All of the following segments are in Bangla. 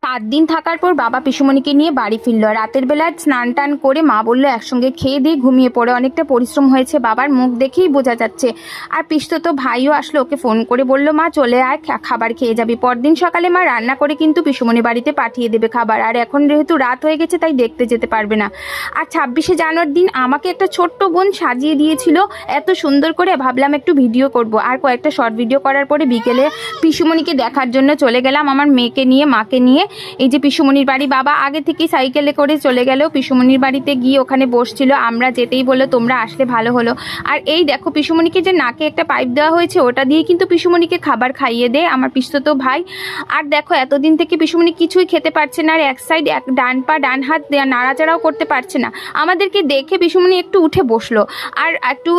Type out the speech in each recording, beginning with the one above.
7 দিন থাকার পর বাবা পিসুমণিকে নিয়ে বাড়ি ফিরল। রাতের বেলা স্নান টান করে মা বলল একসঙ্গে খেয়ে দিয়ে ঘুমিয়ে পড়ে, অনেকটা পরিশ্রম হয়েছে, বাবার মুখ দেখেই বোঝা যাচ্ছে। আর পিসতো ভাইও আসলো, ওকে ফোন করে বলল মা চলে আয়, খাবার খেয়ে যাবি। পরদিন সকালে মা রান্না করে কিন্তু পিসুমণি বাড়িতে পাঠিয়ে দেবে খাবার। আর এখন যেহেতু রাত হয়ে গেছে তাই দেখতে যেতে পারবে না। আর 26শে জানুয়ারির দিন আমাকে একটা ছোট্ট বোন সাজিয়ে দিয়েছিল এত সুন্দর করে, ভাবলাম একটু ভিডিও করব। আর কয়েকটা শর্ট ভিডিও করার পরে বিকেলে পিসুমণিকে দেখার জন্য চলে গেলাম আমার মেয়েকে নিয়ে, মাকে নিয়ে। এই যে পিসুমণির বাড়ি, বাবা আগে থেকেই সাইকেলে করে চলে গেল পিসুমণির বাড়িতে, গিয়ে ওখানে বসছিল। আমরা যেতেই বললো তোমরা আসলে ভালো হলো। আর এই দেখো পিসুমণিকে যে নাকে একটা পাইপ দেওয়া হয়েছে, ওটা দিয়ে কিন্তু পিসুমণিকে খাবার খাইয়ে দেয় আমার পিসতো ভাই। আর দেখো এতদিন থেকে পিসুমণি কিছুই খেতে পারছে না, আর এক সাইড ডান পা ডান হাত নাড়াচাড়াও করতে পারছে না। আমাদেরকে দেখে পিসুমণি একটু উঠে বসলো আর একটু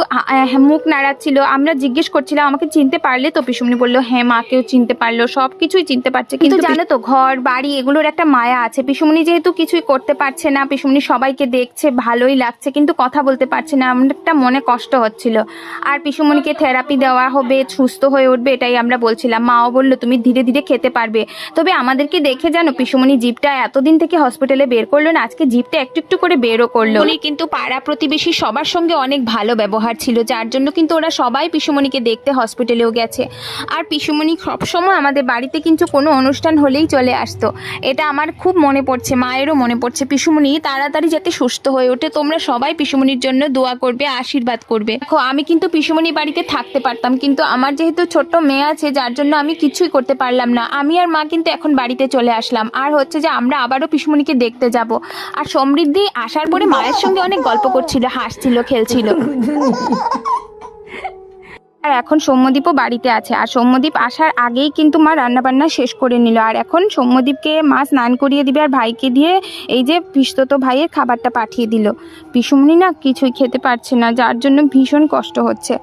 মুখ নাড়াচ্ছিল। আমরা জিজ্ঞেস করছিলাম আমাকে চিনতে পারলে তো? পিসুমণি বললো হ্যাঁ মাকেও চিনতে পারলো, সব কিছুই চিনতে পারছে। কিন্তু জানো তো ঘর বাড়ি এগুলোর একটা মায়া আছে। পিসুমণি যেহেতু কিছুই করতে পারছে না, পিসুমণি সবাইকে দেখছে, ভালোই লাগছে, কিন্তু কথা বলতে পারছে না, একটা মনে কষ্ট হচ্ছিল। আর পিসুমণিকে থেরাপি দেওয়া হবে, সুস্থ হয়ে উঠবে, এটাই আমরা বলছিলাম। মাও বললো তুমি ধীরে ধীরে খেতে পারবে। তবে আমাদেরকে দেখে জানো পিসুমণি জিভটা এতদিন থেকে হসপিটালে বের করলো না, আজকে জিভটা একটু একটু করে বেরও করলো। উনি কিন্তু পাড়া প্রতিবেশী সবার সঙ্গে অনেক ভালো ব্যবহার ছিল, যার জন্য কিন্তু ওরা সবাই পিসুমণিকে দেখতে হসপিটালেও গেছে। আর পিসুমণি সবসময় আমাদের বাড়িতে কিন্তু কোনো অনুষ্ঠান হলেই চলে আসতো। এটা আমার খুব মনে পড়ছে, মায়েরও মনে পড়ছে। পিসুমণি তাড়াতাড়ি যাতে সুস্থ হয়ে ওঠে, তোমরা সবাই পিসুমণির জন্য দোয়া করবে, আশীর্বাদ করবে। দেখো আমি কিন্তু পিসুমণি বাড়িতে থাকতে পারতাম, কিন্তু আমার যেহেতু ছোট্ট মেয়ে আছে যার জন্য আমি কিছুই করতে পারলাম না। আমি আর মা কিন্তু এখন বাড়িতে চলে আসলাম। আর হচ্ছে যে আমরা আবারও পিসুমণিকে দেখতে যাব। আর সমৃদ্ধি আসার পরে মায়ের সঙ্গে অনেক গল্প করছিল, হাসছিল, খেলছিল। আর এখন সৌম্যদীপও বাড়িতে আছে। আর সৌম্যদীপ আসার আগেই কিন্তু মা রান্নাবান্না শেষ করে নিল। আর এখন সৌম্যদীপকে মা স্নান করিয়ে দিবে আর ভাইকে দিয়ে এই যে পিসতো ভাইয়ের খাবারটা পাঠিয়ে দিল। পিসুমণি না কিছুই খেতে পারছে না, যার জন্য ভীষণ কষ্ট হচ্ছে।